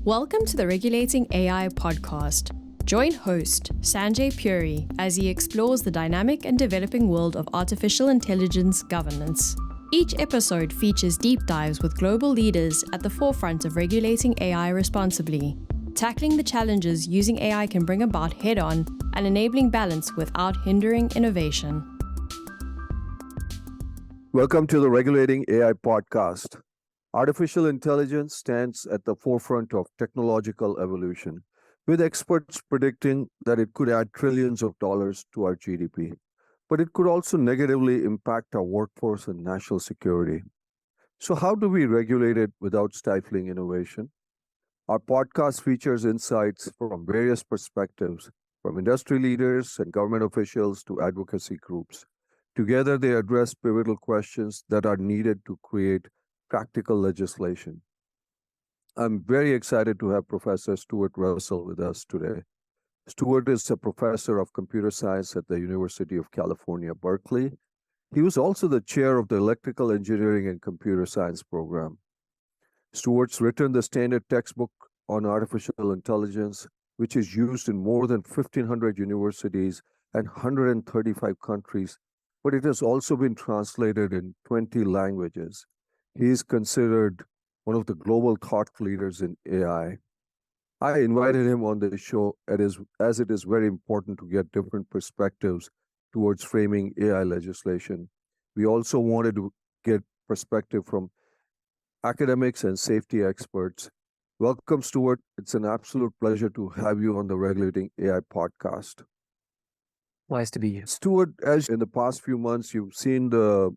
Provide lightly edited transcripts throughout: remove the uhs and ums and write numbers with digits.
Welcome to the Regulating AI podcast. Join host Sanjay Puri as he explores the dynamic and developing world of artificial intelligence governance. Each episode features deep dives with global leaders at the forefront of regulating AI responsibly, tackling the challenges using AI can bring about head-on and enabling balance without hindering innovation. Welcome to the Regulating AI podcast. Artificial intelligence stands at the forefront of technological evolution, with experts predicting that it could add trillions of dollars to our GDP. But it could also negatively impact our workforce and national security. So, how do we regulate it without stifling innovation? Our podcast features insights from various perspectives, from industry leaders and government officials to advocacy groups. Together, they address pivotal questions that are needed to create practical legislation. I'm very excited to have Professor Stuart Russell with us today. Stuart is a professor of computer science at the University of California, Berkeley. He was also the chair of the Electrical Engineering and Computer Science program. Stuart's written the standard textbook on artificial intelligence, which is used in more than 1,500 universities and 135 countries, but it has also been translated in 20 languages. He is considered one of the global thought leaders in AI. I invited him on the show as it is very important to get different perspectives towards framing AI legislation. We also wanted to get perspective from academics and safety experts. Welcome, Stuart. It's an absolute pleasure to have you on the Regulating AI podcast. Nice to be here. Stuart, as in the past few months, you've seen the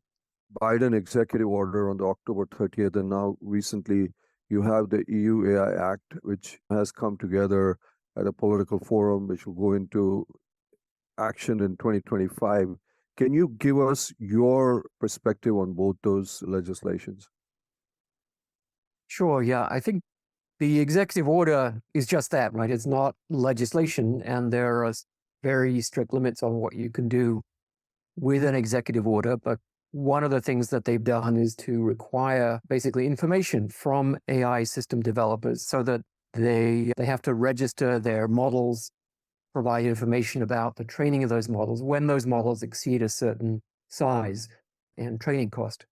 Biden executive order on the October 30th, and now recently you have the EU AI Act, which has come together at a political forum, which will go into action in 2025. Can you give us your perspective on both those legislations? Sure, yeah. I think the executive order is just that, right? It's not legislation, and there are very strict limits on what you can do with an executive order, but one of the things that they've done is to require basically information from AI system developers so that they have to register their models, provide information about the training of those models when those models exceed a certain size and training cost.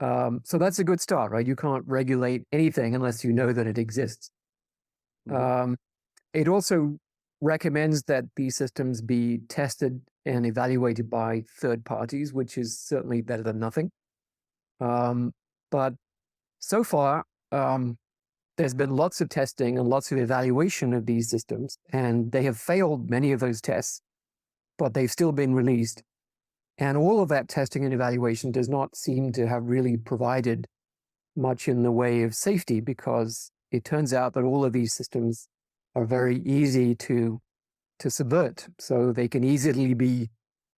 So that's a good start, right? You can't regulate anything unless you know that it exists. It also recommends that these systems be tested and evaluated by third parties, which is certainly better than nothing. But so far, there's been lots of testing and lots of evaluation of these systems, and they have failed many of those tests, but they've still been released. And all of that testing and evaluation does not seem to have really provided much in the way of safety, because it turns out that all of these systems are very easy to subvert. So they can easily be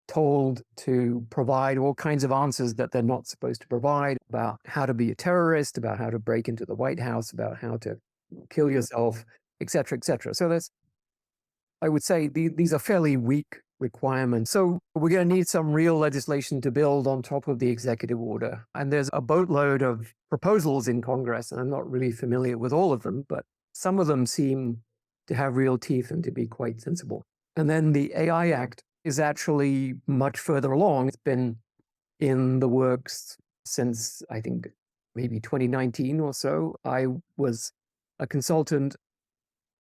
told to provide all kinds of answers that they're not supposed to provide about how to be a terrorist, about how to break into the White House, about how to kill yourself, et cetera, et cetera. So I would say these are fairly weak requirements. So we're going to need some real legislation to build on top of the executive order. And there's a boatload of proposals in Congress, and I'm not really familiar with all of them, but some of them seem to have real teeth and to be quite sensible. And then the AI Act is actually much further along. It's been in the works since, I think, maybe 2019 or so. I was a consultant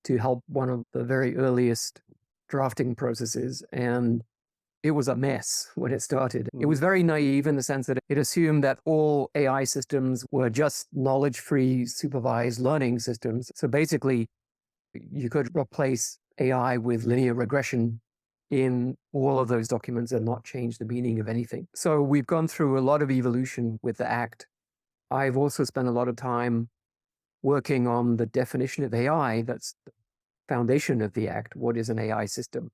to help one of the very earliest drafting processes, and it was a mess when it started. It was very naive in the sense that it assumed that all AI systems were just knowledge-free, supervised learning systems. So basically, you could replace AI with linear regression in all of those documents and not change the meaning of anything. So we've gone through a lot of evolution with the Act. I've also spent a lot of time working on the definition of AI. That's the foundation of the Act. What is an AI system?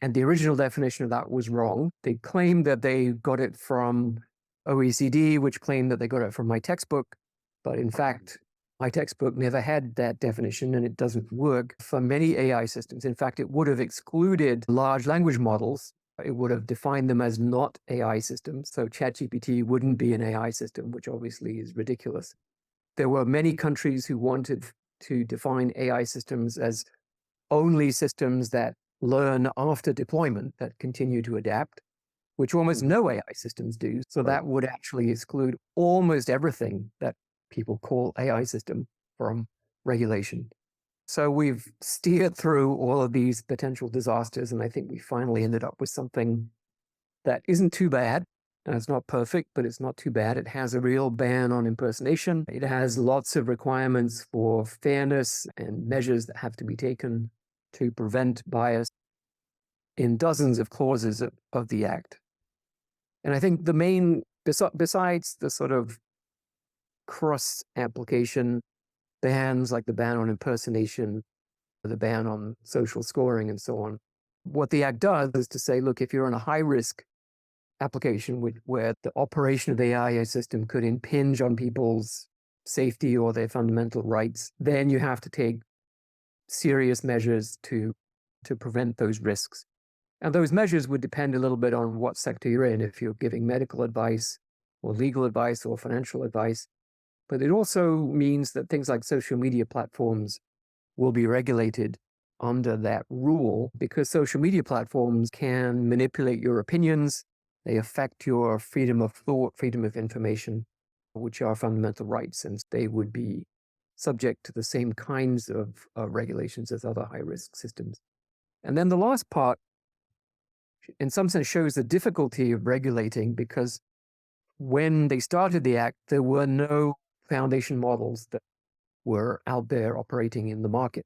And the original definition of that was wrong. They claimed that they got it from OECD, which claimed that they got it from my textbook. But in fact, my textbook never had that definition, and it doesn't work for many AI systems. In fact, it would have excluded large language models. It would have defined them as not AI systems. So ChatGPT wouldn't be an AI system, which obviously is ridiculous. There were many countries who wanted to define AI systems as only systems that learn after deployment, that continue to adapt, which almost no AI systems do. So Right. that would actually exclude almost everything that people call AI system from regulation. So we've steered through all of these potential disasters, and I think we finally ended up with something that isn't too bad. It's not perfect, but it's not too bad. It has a real ban on impersonation. It has lots of requirements for fairness and measures that have to be taken to prevent bias in dozens of clauses of the Act. And I think the main, besides the sort of cross-application bans, like the ban on impersonation, the ban on social scoring, and so on, what the Act does is to say, look, if you're in a high-risk application where the operation of the AI system could impinge on people's safety or their fundamental rights, then you have to take serious measures to prevent those risks. And those measures would depend a little bit on what sector you're in, if you're giving medical advice or legal advice or financial advice. But it also means that things like social media platforms will be regulated under that rule, because social media platforms can manipulate your opinions. They affect your freedom of thought, freedom of information, which are fundamental rights, and they would be subject to the same kinds of regulations as other high-risk systems. And then the last part, in some sense, shows the difficulty of regulating, because when they started the Act, there were no foundation models that were out there operating in the market.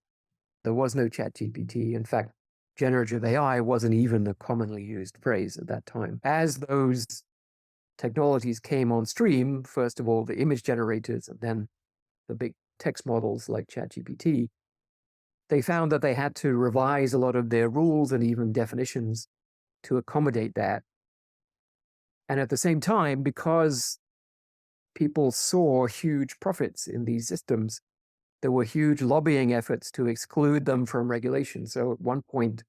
There was no ChatGPT. In fact, generative AI wasn't even a commonly used phrase at that time. As those technologies came on stream, first of all, the image generators, and then the big text models like ChatGPT, they found that they had to revise a lot of their rules and even definitions to accommodate that. And at the same time, because people saw huge profits in these systems, there were huge lobbying efforts to exclude them from regulation. So at one point,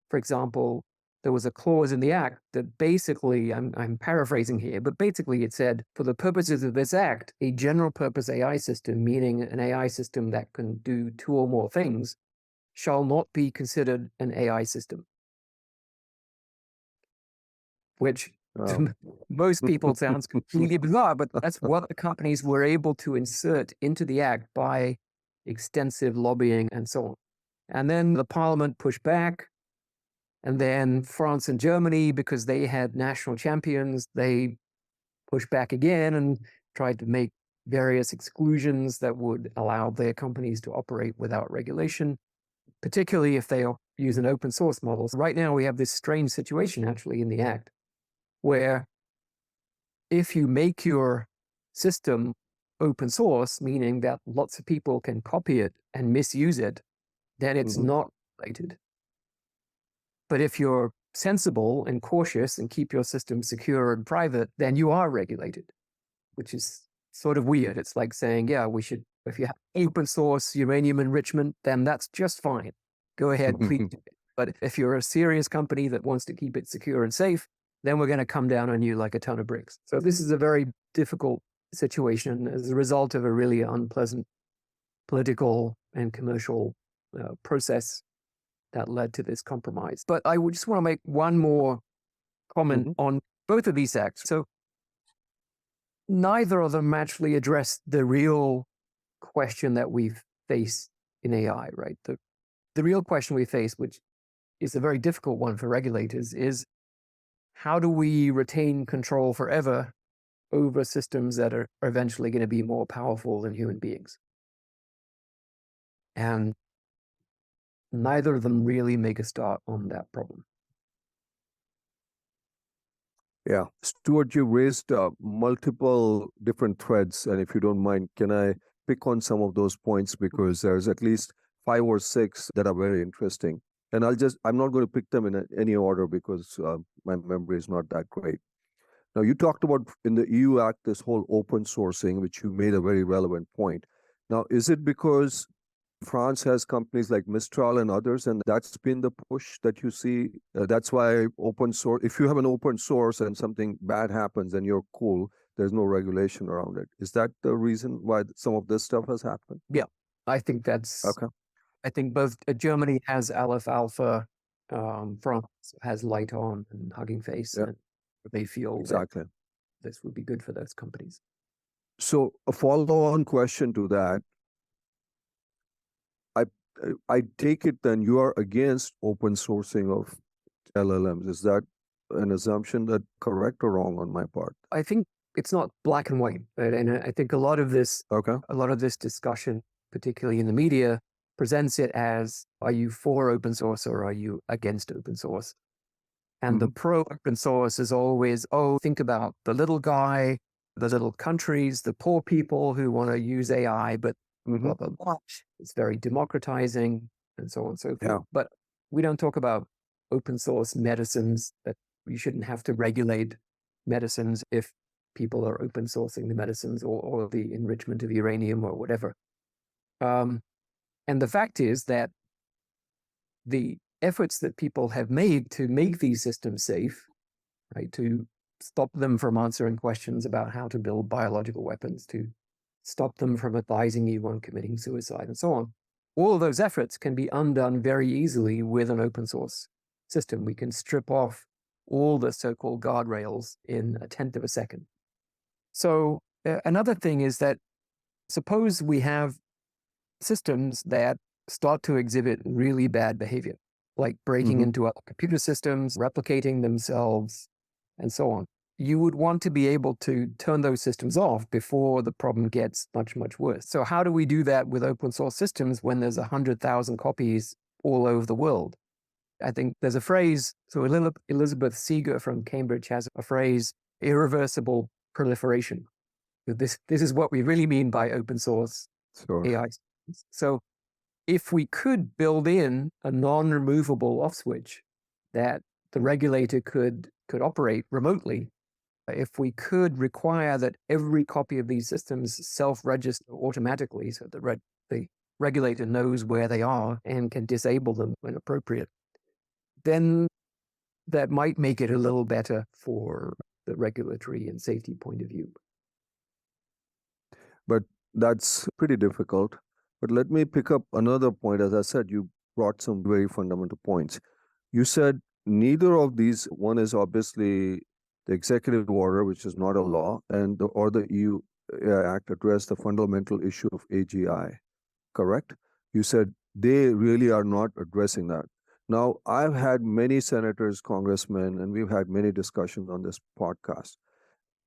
for example, there was a clause in the Act that basically, I'm paraphrasing here, but basically it said, for the purposes of this Act, a general purpose AI system, meaning an AI system that can do two or more things, shall not be considered an AI system. Which to most people sounds completely bizarre, but that's what the companies were able to insert into the Act by extensive lobbying and so on. And then the Parliament pushed back. And then France and Germany, because they had national champions, they pushed back again and tried to make various exclusions that would allow their companies to operate without regulation, particularly if they use an open source model. So right now we have this strange situation actually in the Act, where if you make your system open source, meaning that lots of people can copy it and misuse it, then it's not regulated. But if you're sensible and cautious and keep your system secure and private, then you are regulated, which is sort of weird. It's like saying, yeah, we should, if you have open source uranium enrichment, then that's just fine. Go ahead, please do it. But if you're a serious company that wants to keep it secure and safe, then we're going to come down on you like a ton of bricks. So this is a very difficult situation as a result of a really unpleasant political and commercial process that led to this compromise. But I would just want to make one more comment on both of these acts. So neither of them actually address the real question that we face in AI, right? The real question we face, which is a very difficult one for regulators, is how do we retain control forever over systems that are eventually going to be more powerful than human beings? And neither of them really make a start on that problem. Yeah. Stuart, you raised multiple different threads. And if you don't mind, can I pick on some of those points? Because there's at least 5 or 6 that are very interesting. And I'm not going to pick them in any order because my memory is not that great. Now, you talked about in the EU Act, this whole open sourcing, which you made a very relevant point. Now, is it because France has companies like Mistral and others, and that's been the push that you see? That's why open source, if you have an open source and something bad happens and you're cool, there's no regulation around it. Is that the reason why some of this stuff has happened? Yeah. I think that's, Okay. I think both Germany has Aleph Alpha, France has Light On and Hugging Face, Yeah, and they feel that exactly. this would be good for those companies. So a follow-on question to that, I I take it then you are against open sourcing of LLMs. Is that an assumption that correct or wrong on my part? I think it's not black and white, right? And I think a lot of this discussion, particularly in the media, presents it as, are you for open source or are you against open source? And the pro open source is always, oh, think about the little guy, the little countries, the poor people who want to use AI, but blah, blah, blah. It's very democratizing and so on and so forth. Yeah. But we don't talk about open source medicines, that you shouldn't have to regulate medicines if people are open sourcing the medicines or the enrichment of uranium or whatever. And the fact is that the efforts that people have made to make these systems safe, right, to stop them from answering questions about how to build biological weapons, to stop them from advising you on committing suicide and so on, all of those efforts can be undone very easily with an open source system. We can strip off all the so-called guardrails in a tenth of a second. So another thing is that suppose we have systems that start to exhibit really bad behavior, like breaking into other computer systems, replicating themselves, and so on. You would want to be able to turn those systems off before the problem gets much, much worse. So how do we do that with open source systems when there's 100,000 copies all over the world? I think there's a phrase, so Elizabeth Seeger from Cambridge has a phrase, irreversible proliferation. This is what we really mean by open source AI systems. So if we could build in a non-removable off switch that the regulator could operate remotely, if we could require that every copy of these systems self-register automatically so the regulator knows where they are and can disable them when appropriate, then that might make it a little better for the regulatory and safety point of view. But that's pretty difficult. But let me pick up another point. As I said, you brought some very fundamental points. You said neither of these, one is obviously the executive order, which is not a law, and or the EU Act address the fundamental issue of AGI, correct? You said they really are not addressing that. Now, I've had many senators, congressmen, and we've had many discussions on this podcast.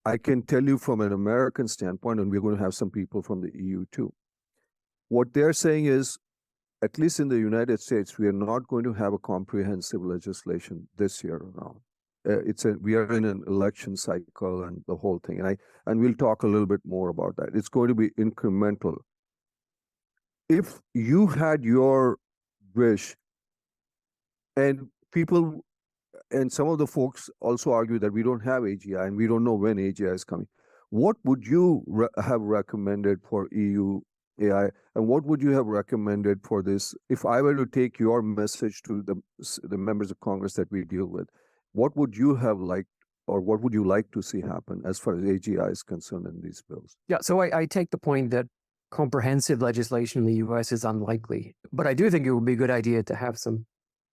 I can tell you from an American standpoint, and we're going to have some people from the EU too. What they're saying is, at least in the United States, we are not going to have a comprehensive legislation this year around. We are in an election cycle and the whole thing, and we'll talk a little bit more about that. It's going to be incremental. If you had your wish, and people, and some of the folks also argue that we don't have AGI and we don't know when AGI is coming. What would you have recommended for EU AI, and what would you have recommended for this? If I were to take your message to the members of Congress that we deal with, what would you have liked, or what would you like to see happen as far as AGI is concerned in these bills? Yeah, so I take the point that comprehensive legislation in the US is unlikely, but I do think it would be a good idea to have some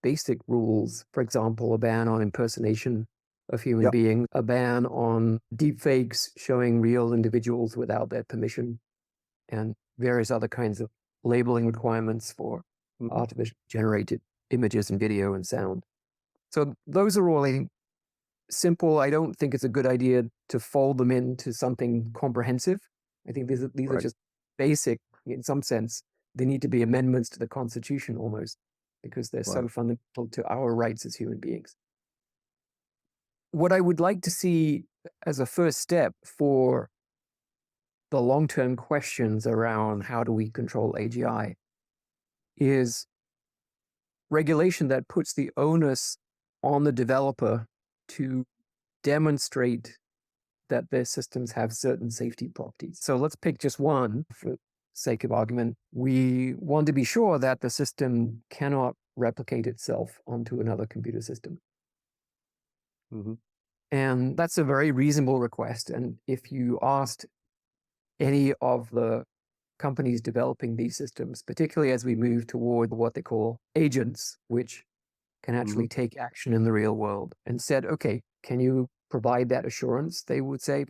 basic rules. For example, a ban on impersonation of human beings, a ban on deepfakes showing real individuals without their permission, and various other kinds of labeling requirements for artificially generated images and video and sound. So those are all simple. I don't think it's a good idea to fold them into something comprehensive. I think these are just basic in some sense. They need to be amendments to the Constitution almost, because they're so fundamental to our rights as human beings. What I would like to see as a first step for the long-term questions around how do we control AGI is regulation that puts the onus on the developer to demonstrate that their systems have certain safety properties. So let's pick just one for sake of argument. We want to be sure that the system cannot replicate itself onto another computer system. And that's a very reasonable request. And if you asked any of the companies developing these systems, particularly as we move toward what they call agents, which can actually take action in the real world, and said, okay, can you provide that assurance? They would say,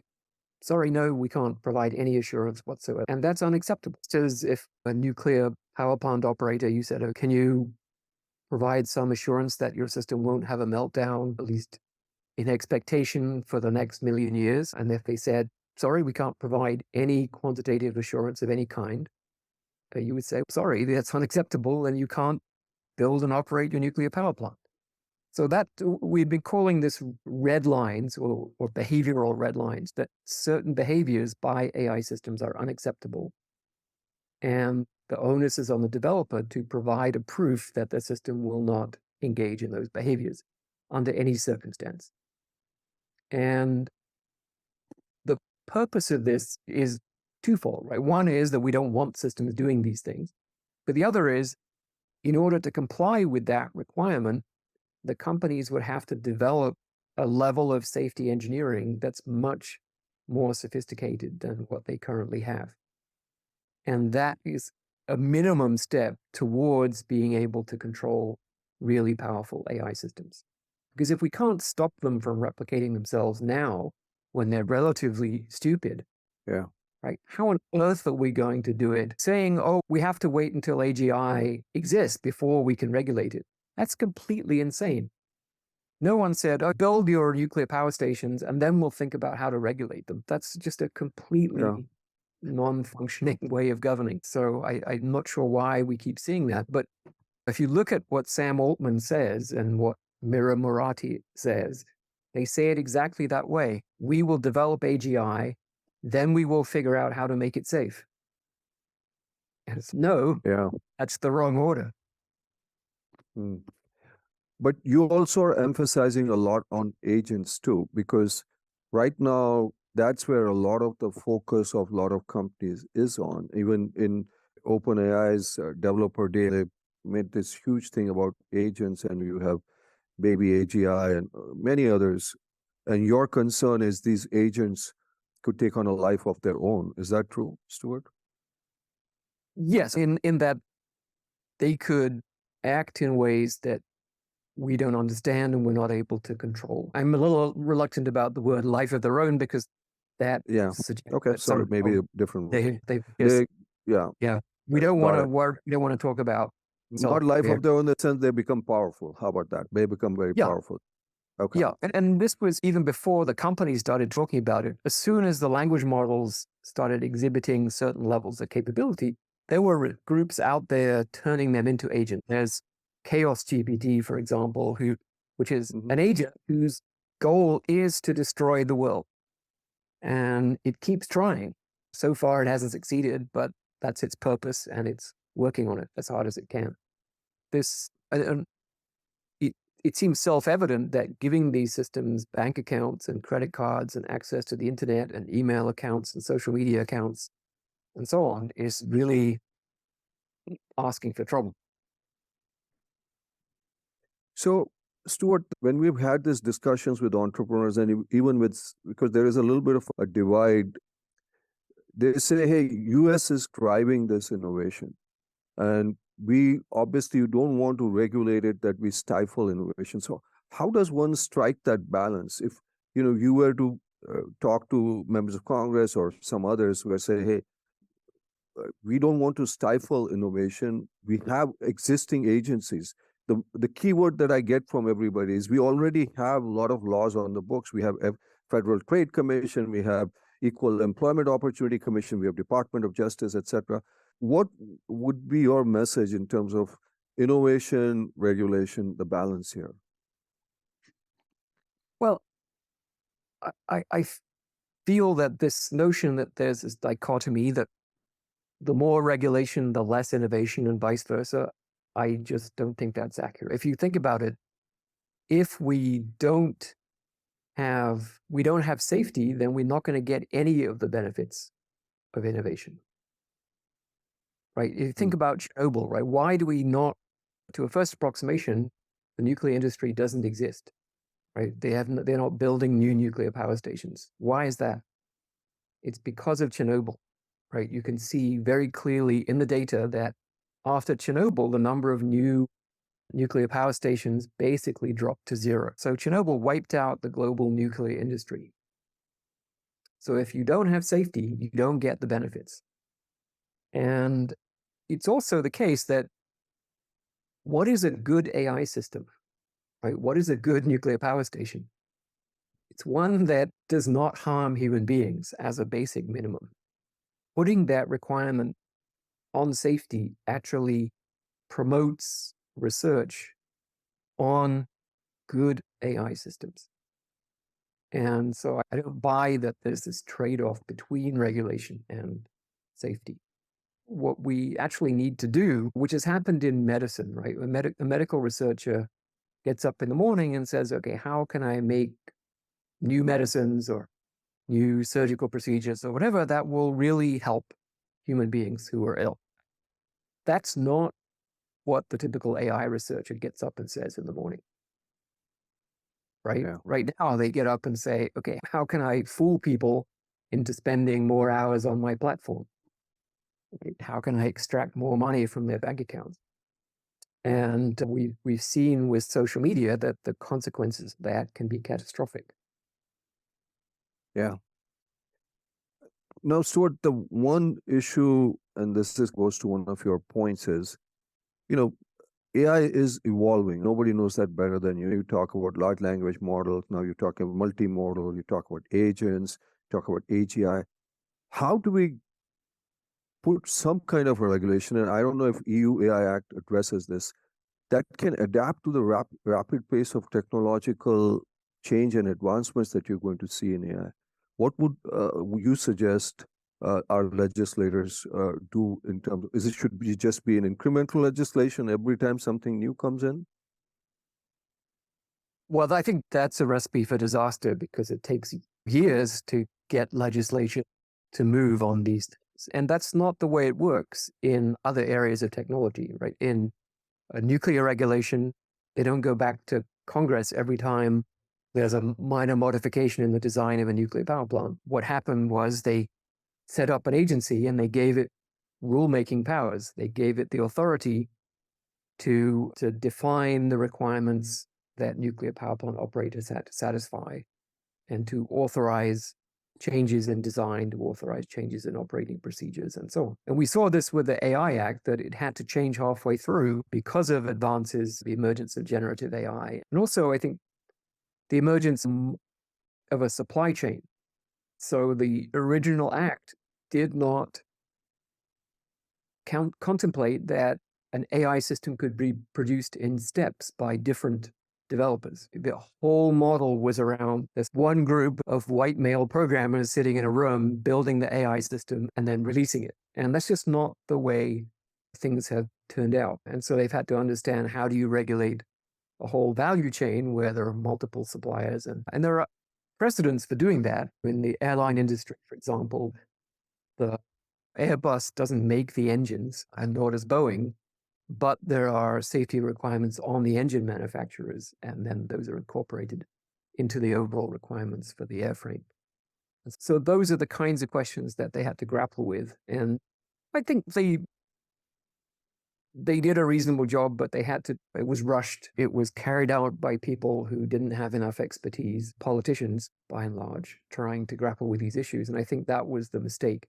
sorry, no, we can't provide any assurance whatsoever. And that's unacceptable. It's as if a nuclear power plant operator, you said, oh, can you provide some assurance that your system won't have a meltdown, at least in expectation for the next million years? And if they said, sorry, we can't provide any quantitative assurance of any kind, you would say, sorry, that's unacceptable, and you can't build and operate your nuclear power plant. So that we've been calling this red lines or behavioral red lines, that certain behaviors by AI systems are unacceptable. And the onus is on the developer to provide a proof that the system will not engage in those behaviors under any circumstance. And the purpose of this is twofold, right? One is that we don't want systems doing these things. But the other is, in order to comply with that requirement, the companies would have to develop a level of safety engineering that's much more sophisticated than what they currently have. And that is a minimum step towards being able to control really powerful AI systems. Because if we can't stop them from replicating themselves now, when they're relatively stupid, right? How on earth are we going to do it? Saying, oh, we have to wait until AGI exists before we can regulate it. That's completely insane. No one said, oh, build your nuclear power stations and then we'll think about how to regulate them. That's just a completely non-functioning way of governing. So I'm not sure why we keep seeing that. But if you look at what Sam Altman says and what Mira Murati says, they say it exactly that way. We will develop AGI, then we will figure out how to make it safe. And it's that's the wrong order. But you also are emphasizing a lot on agents too, because right now that's where a lot of the focus of a lot of companies is on. Even in OpenAI's developer day, they made this huge thing about agents, and you have baby AGI and many others. And your concern is these agents could take on a life of their own. Is that true, Stuart? Yes, in that they could act in ways that we don't understand and we're not able to control. I'm a little reluctant about the word life of their own because that suggests okay, sorry, maybe a different word. We don't want to work. We don't want to talk about not life of their own in the sense they become powerful. How about that? They become very powerful. Okay. Yeah, and this was even before the companies started talking about it. As soon as the language models started exhibiting certain levels of capability, there were groups out there turning them into agents. There's Chaos GPT, for example, which is an agent whose goal is to destroy the world. And it keeps trying. So far, it hasn't succeeded, but that's its purpose, and it's working on it as hard as it can. It seems self-evident that giving these systems bank accounts and credit cards and access to the internet and email accounts and social media accounts and so on is really asking for trouble. So, Stuart, when we've had these discussions with entrepreneurs and even because there is a little bit of a divide, they say, hey, US is driving this innovation. And we obviously don't want to regulate it, that we stifle innovation. So how does one strike that balance? If you were to talk to members of Congress or some others who are saying, hey, we don't want to stifle innovation. We have existing agencies. The key word that I get from everybody is we already have a lot of laws on the books. We have a Federal Trade Commission, we have Equal Employment Opportunity Commission, we have Department of Justice, etc. What would be your message in terms of innovation, regulation, the balance here? Well, I feel that this notion that there's this dichotomy that the more regulation, the less innovation, and vice versa, I just don't think that's accurate. If you think about it, if we don't have safety, then we're not going to get any of the benefits of innovation. Right? You think about Chernobyl, right? Why do we not, to a first approximation, the nuclear industry doesn't exist, right? They're not building new nuclear power stations. Why is that? It's because of Chernobyl. right? You can see very clearly in the data that after Chernobyl, the number of new nuclear power stations basically dropped to zero. So Chernobyl wiped out the global nuclear industry. So if you don't have safety, you don't get the benefits. And it's also the case that what is a good AI system, right? What is a good nuclear power station? It's one that does not harm human beings as a basic minimum. Putting that requirement on safety actually promotes research on good AI systems. And so I don't buy that there's this trade-off between regulation and safety. What we actually need to do, which has happened in medicine, right? A medical researcher gets up in the morning and says, okay, how can I make new medicines or new surgical procedures or whatever that will really help human beings who are ill? That's not what the typical AI researcher gets up and says in the morning. Right? Yeah. Right now, they get up and say, okay, how can I fool people into spending more hours on my platform? How can I extract more money from their bank accounts? And we've seen with social media that the consequences of that can be catastrophic. Yeah. Now, Stuart, the one issue, and this goes to one of your points, is, AI is evolving. Nobody knows that better than you. You talk about large language models. Now you talk about multimodal. You talk about agents. You talk about AGI. How do we put some kind of a regulation, and I don't know if EU AI Act addresses this, that can adapt to the rapid pace of technological change and advancements that you're going to see in AI? What would you suggest our legislators do in terms of, should be just be an incremental legislation every time something new comes in? Well, I think that's a recipe for disaster because it takes years to get legislation to move on these things. And that's not the way it works in other areas of technology, right? In nuclear regulation, they don't go back to Congress every time there's a minor modification in the design of a nuclear power plant. What happened was they set up an agency and they gave it rulemaking powers. They gave it the authority to define the requirements that nuclear power plant operators had to satisfy and to authorize changes in design, to authorize changes in operating procedures and so on. And we saw this with the AI Act, that it had to change halfway through because of advances, the emergence of generative AI. And also, I think, the emergence of a supply chain. So the original act did not contemplate that an AI system could be produced in steps by different developers. The whole model was around this one group of white male programmers sitting in a room building the AI system and then releasing it. And that's just not the way things have turned out. And so they've had to understand, how do you regulate a whole value chain where there are multiple suppliers? And there are precedents for doing that. In the airline industry, for example, the Airbus doesn't make the engines, and nor does Boeing, but there are safety requirements on the engine manufacturers, and then those are incorporated into the overall requirements for the airframe. So those are the kinds of questions that they had to grapple with. And I think they did a reasonable job, but it was rushed. It was carried out by people who didn't have enough expertise, politicians, by and large, trying to grapple with these issues. And I think that was the mistake.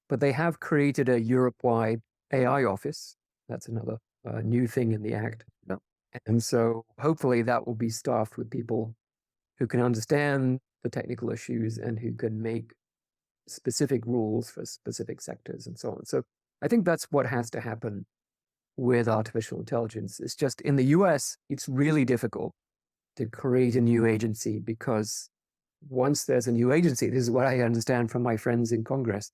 But they have created a Europe-wide AI office. That's another new thing in the Act. Yeah. And so hopefully that will be staffed with people who can understand the technical issues and who can make specific rules for specific sectors and so on. So I think that's what has to happen with artificial intelligence. It's just, in the US, it's really difficult to create a new agency, because once there's a new agency, this is what I understand from my friends in Congress,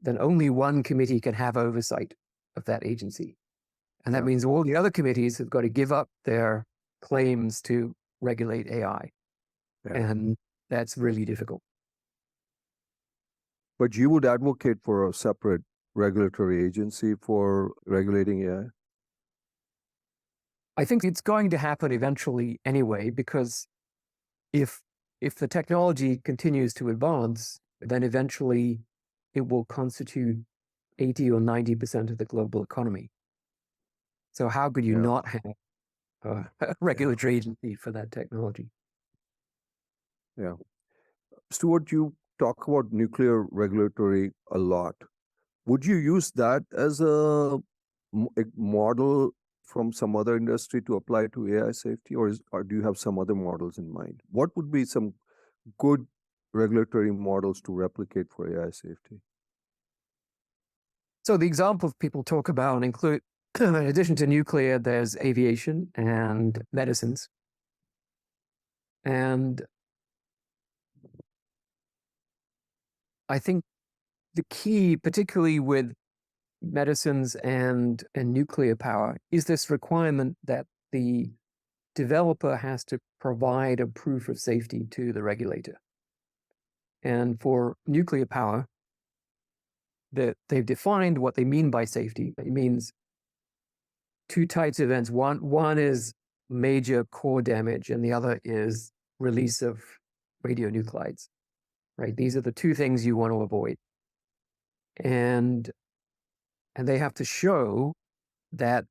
then only one committee can have oversight of that agency. And that means all the other committees have got to give up their claims to regulate AI. Yeah. And that's really difficult. But you would advocate for a separate regulatory agency for regulating AI? I think it's going to happen eventually anyway, because if the technology continues to advance, then eventually it will constitute 80 or 90% of the global economy. So how could you not have a regulatory agency for that technology? Yeah. Stuart, you talk about nuclear regulatory a lot. Would you use that as a model from some other industry to apply to AI safety, or do you have some other models in mind? What would be some good regulatory models to replicate for AI safety? So the examples people talk about include, in addition to nuclear, there's aviation and medicines. And I think the key, particularly with medicines and nuclear power, is this requirement that the developer has to provide a proof of safety to the regulator. And for nuclear power, that they've defined what they mean by safety. It means two types of events. One is major core damage, and the other is release of radionuclides. Right? These are the two things you want to avoid. And they have to show that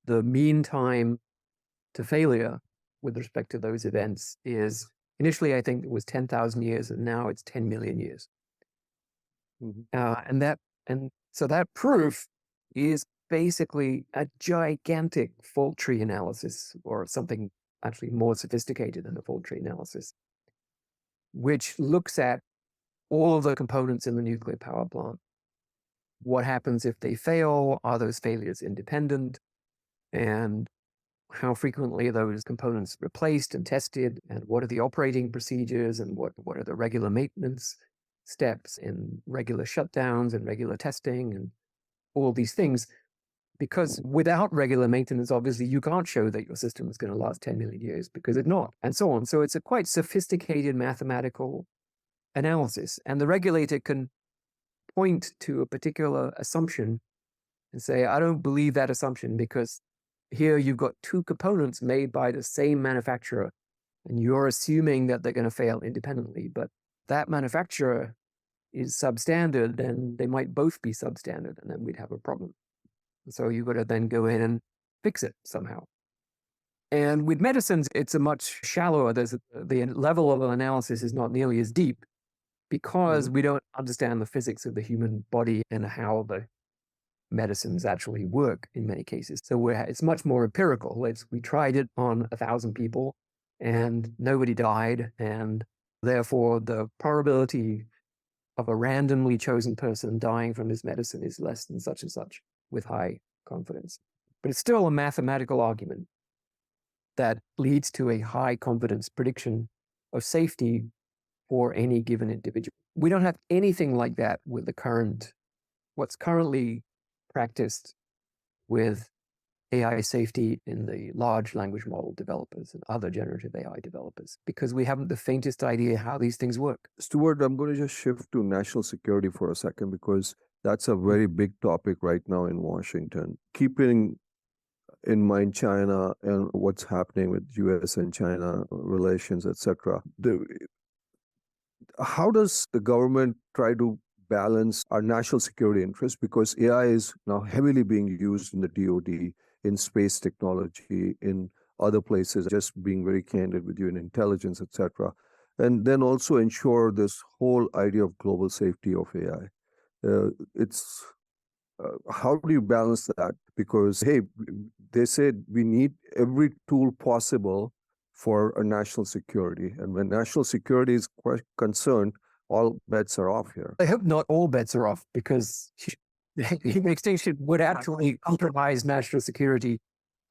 the mean time to failure with respect to those events is, initially I think it was 10,000 years, and now it's 10 million years. And so that proof is basically a gigantic fault tree analysis, or something actually more sophisticated than a fault tree analysis, which looks at all of the components in the nuclear power plant. What happens if they fail? Are those failures independent? And how frequently are those components replaced and tested? And what are the operating procedures? And what are the regular maintenance steps in regular shutdowns and regular testing and all these things? Because without regular maintenance, obviously, you can't show that your system is going to last 10 million years, because it's not, and so on. So it's a quite sophisticated mathematical analysis. And the regulator can point to a particular assumption and say, I don't believe that assumption, because here you've got two components made by the same manufacturer, and you're assuming that they're going to fail independently. But that manufacturer is substandard, and they might both be substandard, and then we'd have a problem. So you've got to then go in and fix it somehow. And with medicines, it's a much shallower. The level of analysis is not nearly as deep, because we don't understand the physics of the human body and how the medicines actually work in many cases. So it's much more empirical. We tried it on 1,000 people and nobody died, and therefore the probability of a randomly chosen person dying from this medicine is less than such and such, with high confidence. But it's still a mathematical argument that leads to a high confidence prediction of safety for any given individual. We don't have anything like that with what's currently practiced with AI safety in the large language model developers and other generative AI developers, because we haven't the faintest idea how these things work. Stuart, I'm going to just shift to national security for a second, because that's a very big topic right now in Washington. Keeping in mind China and what's happening with US and China relations, etc. How does the government try to balance our national security interests? Because AI is now heavily being used in the DoD, in space technology, in other places, just being very candid with you, in intelligence, etc. And then also ensure this whole idea of global safety of AI. How do you balance that? Because, hey, they said we need every tool possible for a national security. And when national security is concerned, all bets are off here. I hope not all bets are off, because human extinction would actually compromise national security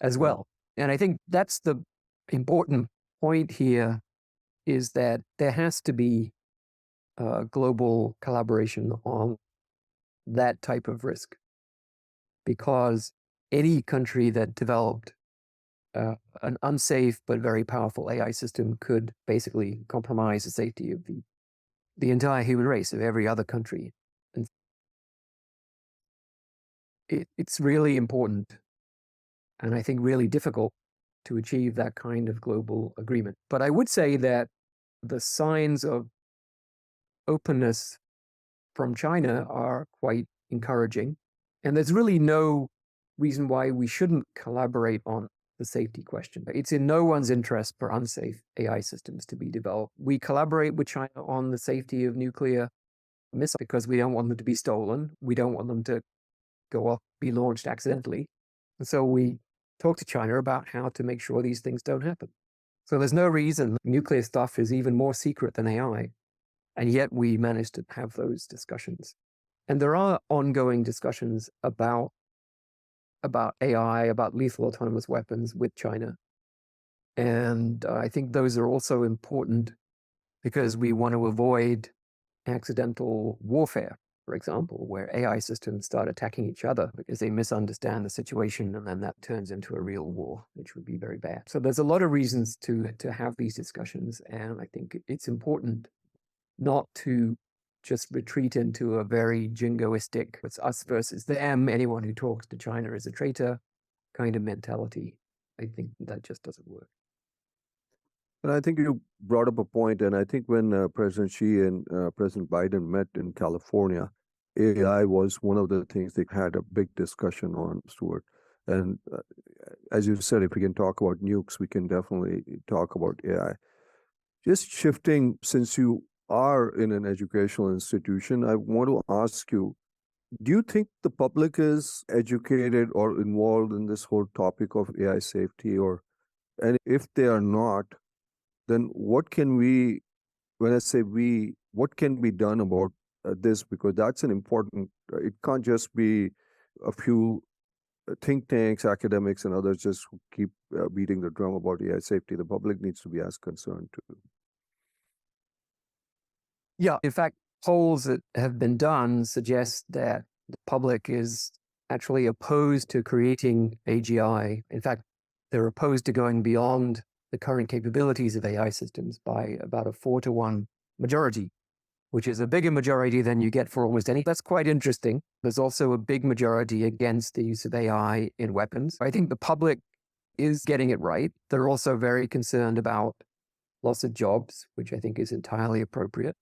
as well. And I think that's the important point here, is that there has to be global collaboration on that type of risk, because any country that developed an unsafe but very powerful AI system could basically compromise the safety of the entire human race, of every other country. And it's really important, and I think really difficult, to achieve that kind of global agreement. But I would say that the signs of openness from China are quite encouraging. And there's really no reason why we shouldn't collaborate on the safety question. It's in no one's interest for unsafe AI systems to be developed. We collaborate with China on the safety of nuclear missiles because we don't want them to be stolen. We don't want them to go off, be launched accidentally. And so we talk to China about how to make sure these things don't happen. So there's no reason nuclear stuff is even more secret than AI. And yet we managed to have those discussions. And there are ongoing discussions about AI, about lethal autonomous weapons with China. And I think those are also important because we want to avoid accidental warfare, for example, where AI systems start attacking each other because they misunderstand the situation and then that turns into a real war, which would be very bad. So there's a lot of reasons to have these discussions. And I think it's important not to just retreat into a very jingoistic, it's us versus them, anyone who talks to China is a traitor kind of mentality. I think that just doesn't work. And I think you brought up a point, and I think when President Xi and President Biden met in California, AI was one of the things they had a big discussion on, Stuart. And as you said, if we can talk about nukes, we can definitely talk about AI. Just shifting, since you are in an educational institution, I want to ask you, do you think the public is educated or involved in this whole topic of AI safety? And if they are not, then what can we, when I say we, what can be done about this? Because that's an important, it can't just be a few think tanks, academics, and others just who keep beating the drum about AI safety. The public needs to be as concerned too. Yeah, in fact, polls that have been done suggest that the public is actually opposed to creating AGI. In fact, they're opposed to going beyond the current capabilities of AI systems by about a 4-to-1 majority, which is a bigger majority than you get for almost any. That's quite interesting. There's also a big majority against the use of AI in weapons. I think the public is getting it right. They're also very concerned about loss of jobs, which I think is entirely appropriate.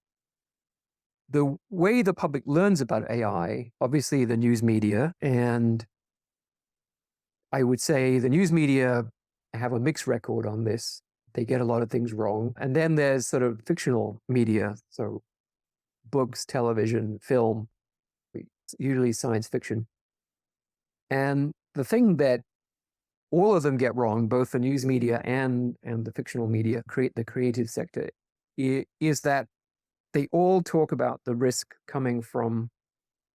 The way the public learns about AI, obviously the news media, and I would say the news media have a mixed record on this. They get a lot of things wrong. And then there's sort of fictional media, so books, television, film, usually science fiction. And the thing that all of them get wrong, both the news media and the fictional media, the creative sector, is that they all talk about the risk coming from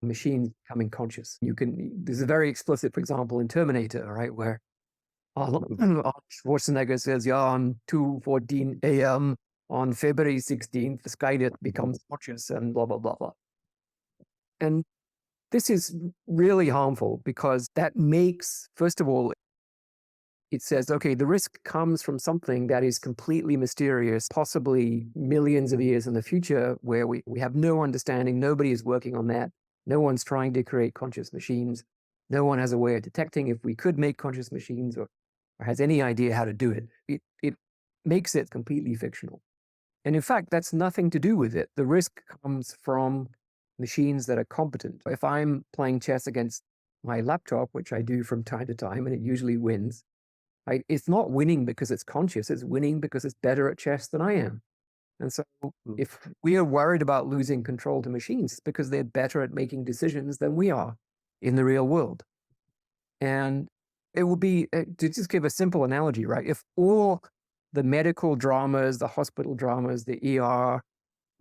machines becoming conscious. There's a very explicit, for example, in Terminator, right, where Schwarzenegger says, yeah, on 2:14 a.m. on February 16th, Skynet becomes conscious and blah, blah, blah, blah. And this is really harmful because that makes, first of all, it says, okay, the risk comes from something that is completely mysterious, possibly millions of years in the future, where we have no understanding. Nobody is working on that. No one's trying to create conscious machines. No one has a way of detecting if we could make conscious machines or has any idea how to do it. It makes it completely fictional. And in fact, that's nothing to do with it. The risk comes from machines that are competent. If I'm playing chess against my laptop, which I do from time to time, and it usually wins, it's not winning because it's conscious. It's winning because it's better at chess than I am. And so if we are worried about losing control to machines, it's because they're better at making decisions than we are in the real world. And it will be, to just give a simple analogy, right? If all the medical dramas, the hospital dramas, the ER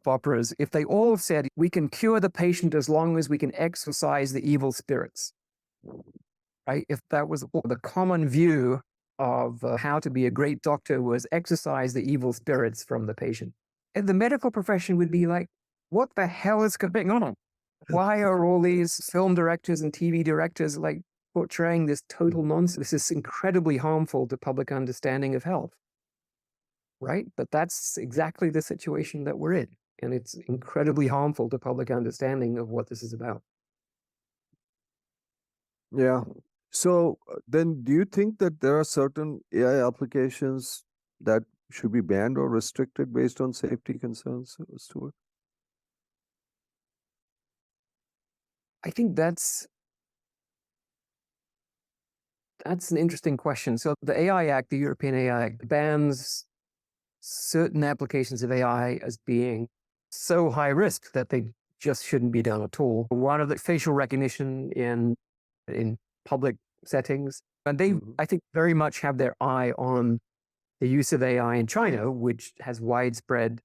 operas, if they all said, we can cure the patient as long as we can exorcise the evil spirits, right? If that was the common view of how to be a great doctor was exorcise the evil spirits from the patient. And the medical profession would be like, what the hell is going on? Why are all these film directors and TV directors like portraying this total nonsense? This is incredibly harmful to public understanding of health, right? But that's exactly the situation that we're in. And it's incredibly harmful to public understanding of what this is about. Yeah. So then do you think that there are certain AI applications that should be banned or restricted based on safety concerns, Stuart? I think that's an interesting question. So the AI Act, the European AI Act, bans certain applications of AI as being so high risk that they just shouldn't be done at all. One of the facial recognition in public settings, and they, I think, very much have their eye on the use of AI in China, which has widespread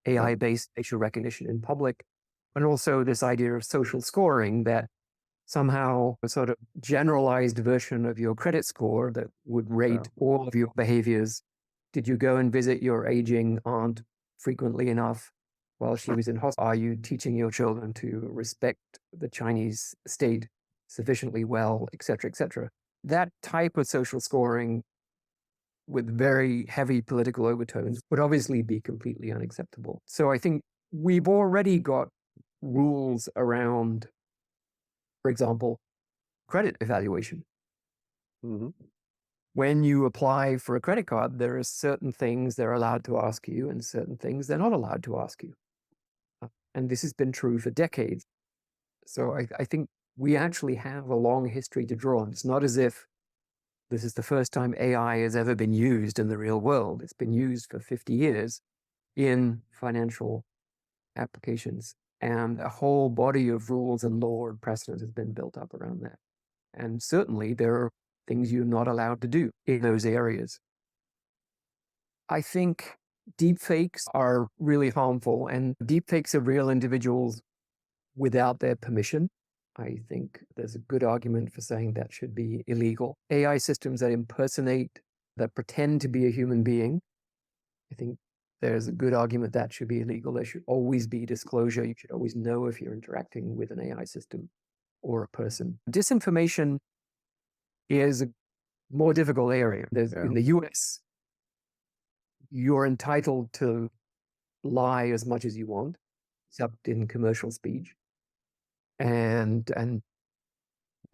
AI-based facial recognition in public, and also this idea of social scoring, that somehow a sort of generalized version of your credit score that would rate all of your behaviors. Did you go and visit your aging aunt frequently enough while she was in hospital? Are you teaching your children to respect the Chinese state sufficiently well, et cetera, et cetera? That type of social scoring with very heavy political overtones would obviously be completely unacceptable. So I think we've already got rules around, for example, credit evaluation. When you apply for a credit card, there are certain things they're allowed to ask you and certain things they're not allowed to ask you. And this has been true for decades. So I think we actually have a long history to draw on. It's not as if this is the first time AI has ever been used in the real world. It's been used for 50 years in financial applications. And a whole body of rules and law and precedent has been built up around that. And certainly there are things you're not allowed to do in those areas. I think deepfakes are really harmful, and deepfakes of real individuals without their permission. I think there's a good argument for saying that should be illegal. AI systems that impersonate, that pretend to be a human being, I think there's a good argument that should be illegal. There should always be disclosure. You should always know if you're interacting with an AI system or a person. Disinformation is a more difficult area. In the US, you're entitled to lie as much as you want, except in commercial speech. And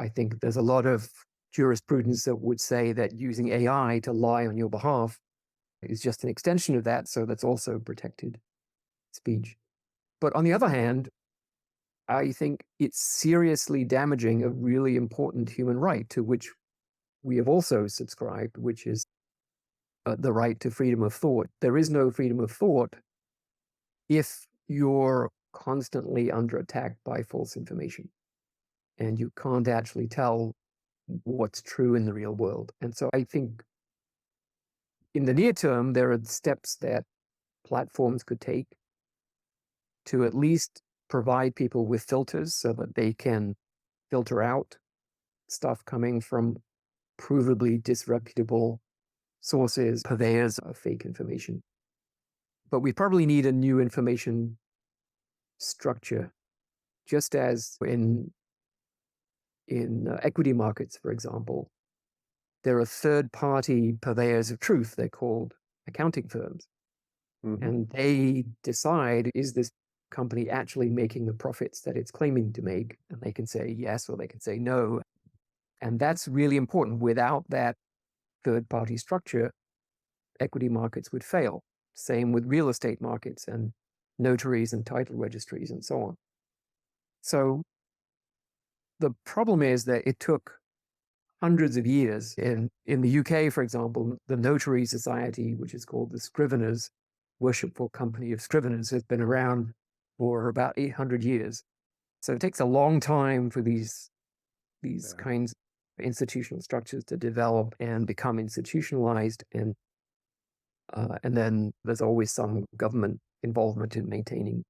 I think there's a lot of jurisprudence that would say that using AI to lie on your behalf is just an extension of that, so that's also protected speech. But on the other hand, I think it's seriously damaging a really important human right to which we have also subscribed, which is the right to freedom of thought. There is no freedom of thought if you're constantly under attack by false information and you can't actually tell what's true in the real world. And so I think in the near term, there are steps that platforms could take to at least provide people with filters so that they can filter out stuff coming from provably disreputable sources, purveyors of fake information. But we probably need a new information structure, just as in equity markets, for example, there are third-party purveyors of truth. They're called accounting firms. And they decide, is this company actually making the profits that it's claiming to make? And they can say yes, or they can say no. And that's really important. Without that third-party structure, equity markets would fail. Same with real estate markets and notaries and title registries and so on. So the problem is that it took hundreds of years. In the UK, for example, the Notary Society, which is called the Scriveners, Worshipful Company of Scriveners, has been around for about 800 years. So it takes a long time for these kinds of institutional structures to develop and become institutionalized. And then there's always some government involvement in maintaining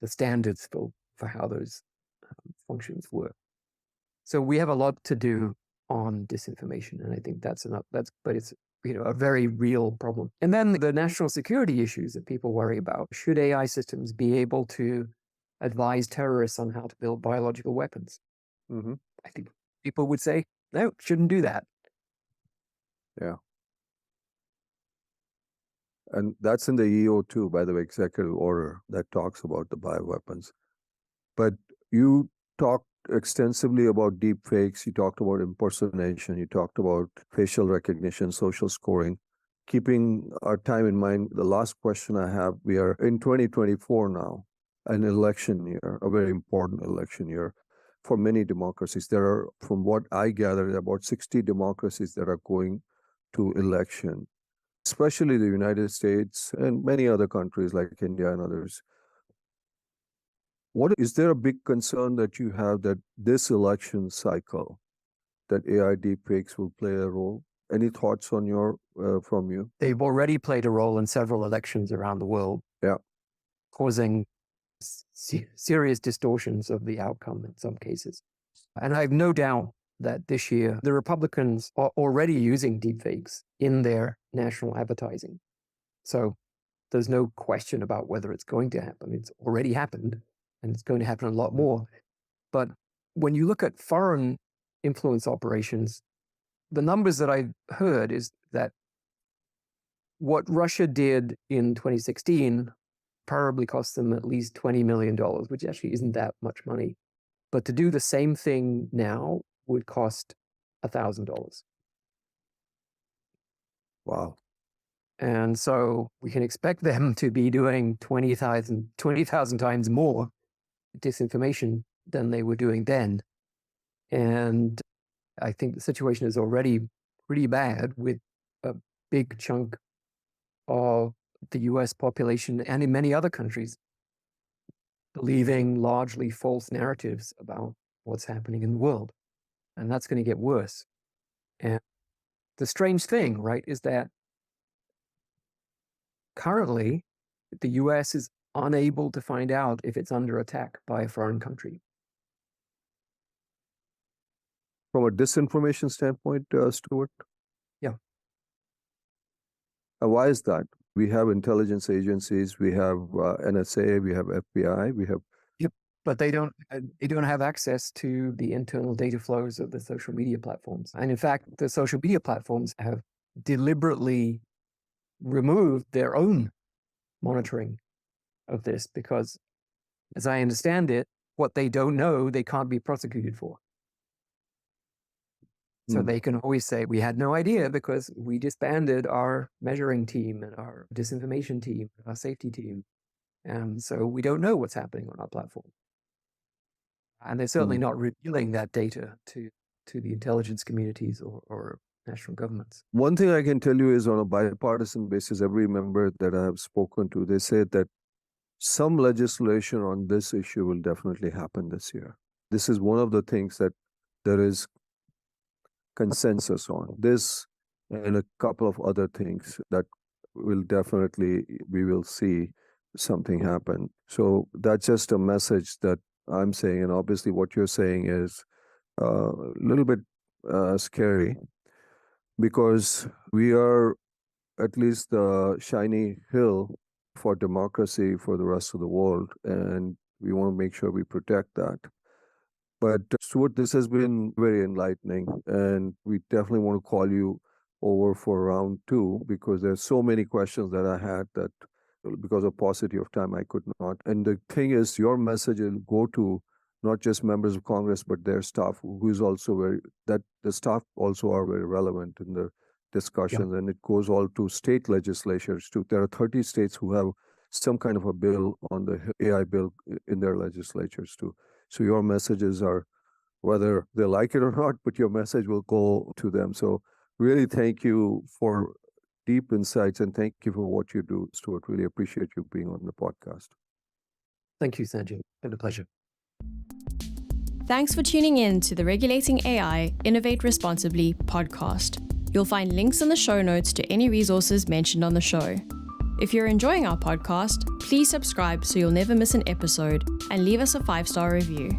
the standards for how those functions work. So we have a lot to do on disinformation, and I think but it's a very real problem. And then the national security issues that people worry about. Should AI systems be able to advise terrorists on how to build biological weapons? I think people would say, no, shouldn't do that. Yeah. And that's in the EO2, by the way, executive order that talks about the bioweapons. But you talked extensively about deepfakes. You talked about impersonation. You talked about facial recognition, social scoring. Keeping our time in mind, the last question I have, we are in 2024 now, an election year, a very important election year. for many democracies. There are, from what I gather, about 60 democracies that are going to election, especially the United States and many other countries like India and others. Is there a big concern that you have that this election cycle, that AI deepfakes will play a role? Any thoughts on from you? They've already played a role in several elections around the world, causing serious distortions of the outcome in some cases. And I have no doubt that this year, the Republicans are already using deepfakes in their national advertising. So there's no question about whether it's going to happen. It's already happened, and it's going to happen a lot more. But when you look at foreign influence operations, the numbers that I've heard is that what Russia did in 2016 probably cost them at least $20 million, which actually isn't that much money. But to do the same thing now would cost $1,000. Wow. And so we can expect them to be doing 20,000 times more disinformation than they were doing then. And I think the situation is already pretty bad, with a big chunk of the US population and in many other countries believing largely false narratives about what's happening in the world. And that's going to get worse. And the strange thing, right, is that currently the US is unable to find out if it's under attack by a foreign country. From a disinformation standpoint, Stuart? Yeah. Why is that? We have intelligence agencies, we have NSA, we have FBI, we have... Yep, but they don't have access to the internal data flows of the social media platforms. And in fact, the social media platforms have deliberately removed their own monitoring of this because, as I understand it, what they don't know, they can't be prosecuted for. So they can always say, we had no idea because we disbanded our measuring team and our disinformation team, our safety team. And so we don't know what's happening on our platform. And they're certainly not revealing that data to the intelligence communities or national governments. One thing I can tell you is, on a bipartisan basis, every member that I have spoken to, they say that some legislation on this issue will definitely happen this year. This is one of the things that there is consensus on, this and a couple of other things that we will see something happen. So that's just a message that I'm saying, and obviously what you're saying is a little bit scary, because we are at least the shiny hill for democracy for the rest of the world, and we want to make sure we protect that. But Stuart, this has been very enlightening, and we definitely want to call you over for round 2, because there's so many questions that I had that because of paucity of time I could not. And the thing is, your message will go to not just members of Congress, but their staff, who is also the staff also are very relevant in the discussions, and it goes all to state legislatures too. There are 30 states who have some kind of a bill on the AI bill in their legislatures too. So your messages are, whether they like it or not, but your message will go to them. So really thank you for deep insights, and thank you for what you do, Stuart. Really appreciate you being on the podcast. Thank you, Sanjay. It's been a pleasure. Thanks for tuning in to the Regulating AI Innovate Responsibly podcast. You'll find links in the show notes to any resources mentioned on the show. If you're enjoying our podcast, please subscribe so you'll never miss an episode, and leave us a 5-star review.